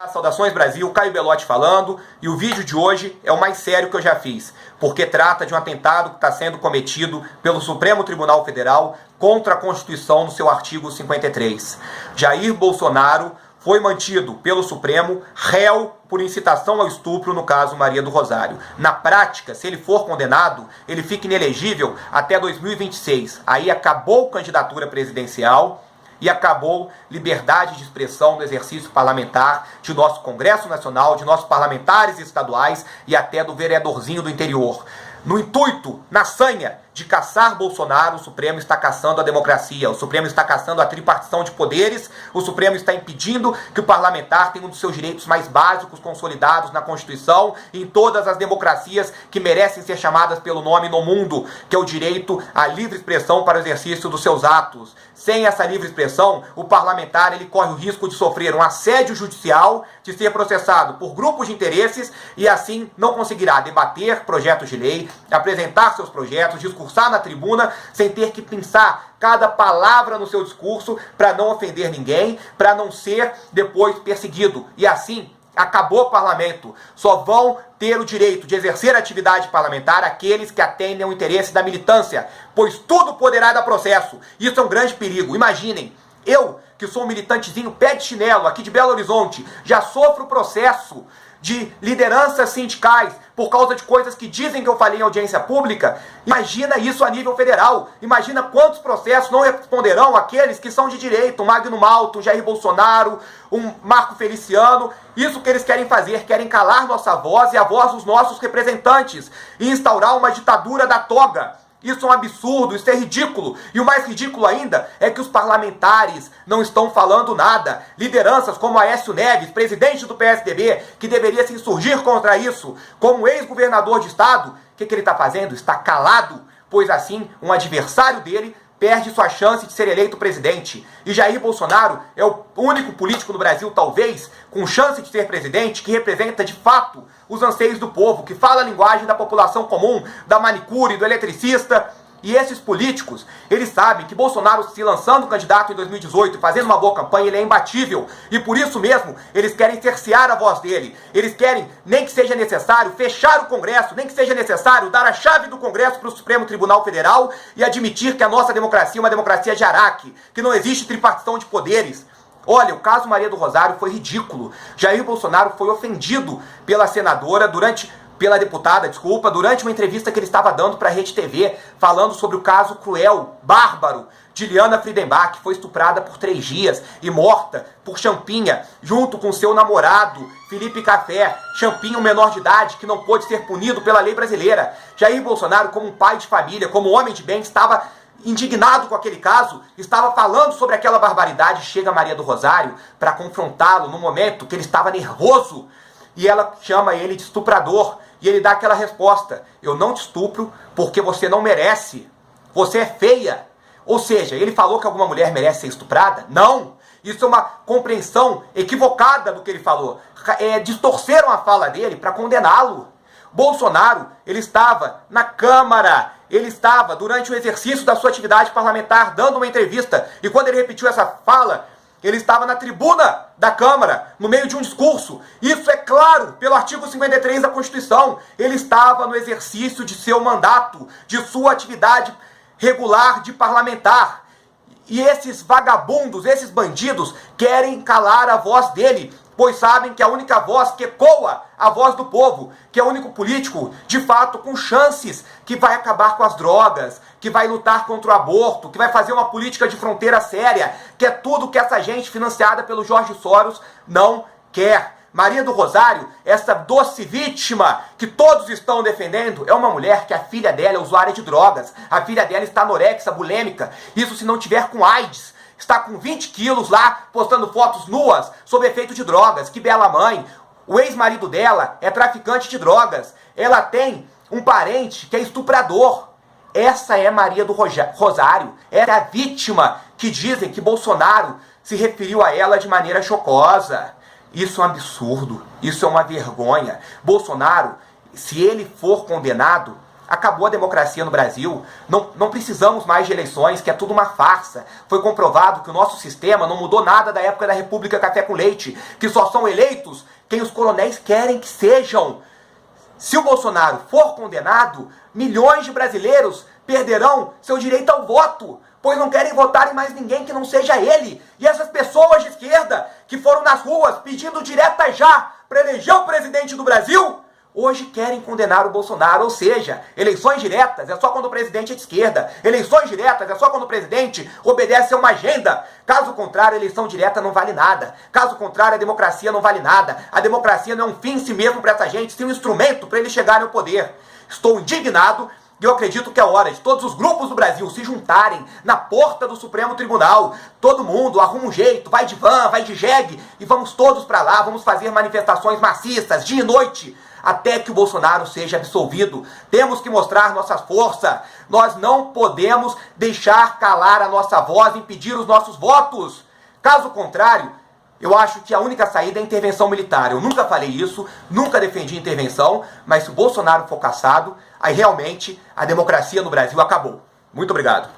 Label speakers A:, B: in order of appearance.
A: Saudações Brasil, Caio Belotti falando, e o vídeo de hoje é o mais sério que eu já fiz, porque trata de um atentado que está sendo cometido pelo Supremo Tribunal Federal contra a Constituição no seu artigo 53. Jair Bolsonaro foi mantido pelo Supremo réu por incitação ao estupro no caso Maria do Rosário. Na prática, se ele for condenado, ele fica inelegível até 2026. Aí acabou a candidatura presidencial e acabou liberdade de expressão no exercício parlamentar de nosso Congresso Nacional, de nossos parlamentares estaduais e até do vereadorzinho do interior. No intuito, na sanha de caçar Bolsonaro, o Supremo está caçando a democracia, o Supremo está caçando a tripartição de poderes, o Supremo está impedindo que o parlamentar tenha um dos seus direitos mais básicos consolidados na Constituição e em todas as democracias que merecem ser chamadas pelo nome no mundo, que é o direito à livre expressão para o exercício dos seus atos. Sem essa livre expressão, o parlamentar ele corre o risco de sofrer um assédio judicial, de ser processado por grupos de interesses e assim não conseguirá debater projetos de lei, apresentar seus projetos, discursar na tribuna sem ter que pensar cada palavra no seu discurso para não ofender ninguém, para não ser depois perseguido. E assim, acabou o parlamento. Só vão ter o direito de exercer atividade parlamentar aqueles que atendem ao interesse da militância, pois tudo poderá dar processo. Isso é um grande perigo. Imaginem, eu, que sou um militantezinho pé de chinelo aqui de Belo Horizonte, já sofro processo de lideranças sindicais por causa de coisas que dizem que eu falei em audiência pública. Imagina isso a nível federal. Imagina quantos processos não responderão aqueles que são de direito, um Magno Malta, um Jair Bolsonaro, um Marco Feliciano. Isso que eles querem fazer, querem calar nossa voz e a voz dos nossos representantes e instaurar uma ditadura da toga. Isso é um absurdo, isso é ridículo. E o mais ridículo ainda é que os parlamentares não estão falando nada. Lideranças como Aécio Neves, presidente do PSDB, que deveria se insurgir contra isso, como ex-governador de estado, o que ele está fazendo? Está calado, pois assim um adversário dele perde sua chance de ser eleito presidente. E Jair Bolsonaro é o único político no Brasil, talvez, com chance de ser presidente, que representa de fato os anseios do povo, que fala a linguagem da população comum, da manicure, do eletricista. E esses políticos, eles sabem que Bolsonaro se lançando candidato em 2018 e fazendo uma boa campanha, ele é imbatível. E por isso mesmo, eles querem cercear a voz dele. Eles querem, nem que seja necessário, fechar o Congresso, nem que seja necessário dar a chave do Congresso para o Supremo Tribunal Federal e admitir que a nossa democracia é uma democracia de Araque, que não existe tripartição de poderes. Olha, o caso Maria do Rosário foi ridículo. Jair Bolsonaro foi ofendido pela senadora pela deputada, durante uma entrevista que ele estava dando para a Rede TV, falando sobre o caso cruel, bárbaro, de Liana Friedenbach, que foi estuprada por 3 dias e morta por Champinha, junto com seu namorado, Felipe Café. Champinha, um menor de idade, que não pôde ser punido pela lei brasileira. Jair Bolsonaro, como um pai de família, como homem de bem, estava indignado com aquele caso, estava falando sobre aquela barbaridade. Chega Maria do Rosário para confrontá-lo no momento que ele estava nervoso, e ela chama ele de estuprador. E ele dá aquela resposta: eu não te estupro porque você não merece. Você é feia. Ou seja, ele falou que alguma mulher merece ser estuprada? Não. Isso é uma compreensão equivocada do que ele falou. Distorceram a fala dele para condená-lo. Bolsonaro, ele estava na Câmara, ele estava durante o exercício da sua atividade parlamentar dando uma entrevista. E quando ele repetiu essa fala, ele estava na tribuna da Câmara, no meio de um discurso. Isso é claro pelo artigo 53 da Constituição. Ele estava no exercício de seu mandato, de sua atividade regular de parlamentar. E esses vagabundos, esses bandidos, querem calar a voz dele, pois sabem que a única voz que ecoa a voz do povo, que é o único político, de fato, com chances, que vai acabar com as drogas, que vai lutar contra o aborto, que vai fazer uma política de fronteira séria, que é tudo que essa gente financiada pelo Jorge Soros não quer. Maria do Rosário, essa doce vítima que todos estão defendendo, é uma mulher que a filha dela é usuária de drogas. A filha dela está anorexia, bulêmica. Isso se não tiver com AIDS. Está com 20 quilos lá, postando fotos nuas, sob efeito de drogas. Que bela mãe. O ex-marido dela é traficante de drogas. Ela tem um parente que é estuprador. Essa é Maria do Rosário. Essa é a vítima que dizem que Bolsonaro se referiu a ela de maneira chocosa. Isso é um absurdo. Isso é uma vergonha. Bolsonaro, se ele for condenado, Acabou a democracia no Brasil, não precisamos mais de eleições, que é tudo uma farsa. Foi comprovado que o nosso sistema não mudou nada da época da República Café com Leite, que só são eleitos quem os coronéis querem que sejam. Se o Bolsonaro for condenado, milhões de brasileiros perderão seu direito ao voto, pois não querem votar em mais ninguém que não seja ele. E essas pessoas de esquerda que foram nas ruas pedindo direta já para eleger o presidente do Brasil, hoje querem condenar o Bolsonaro, ou seja, eleições diretas é só quando o presidente é de esquerda, eleições diretas é só quando o presidente obedece a uma agenda. Caso contrário, a eleição direta não vale nada. Caso contrário, a democracia não vale nada. A democracia não é um fim em si mesmo para essa gente, sim um instrumento para eles chegarem ao poder. Estou indignado e eu acredito que é hora de todos os grupos do Brasil se juntarem na porta do Supremo Tribunal. Todo mundo arruma um jeito, vai de van, vai de jegue e vamos todos para lá, vamos fazer manifestações maciças, dia e noite, até que o Bolsonaro seja absolvido. Temos que mostrar nossa força. Nós não podemos deixar calar a nossa voz e impedir os nossos votos. Caso contrário, eu acho que a única saída é a intervenção militar. Eu nunca falei isso, nunca defendi intervenção, mas se o Bolsonaro for cassado, aí realmente a democracia no Brasil acabou. Muito obrigado.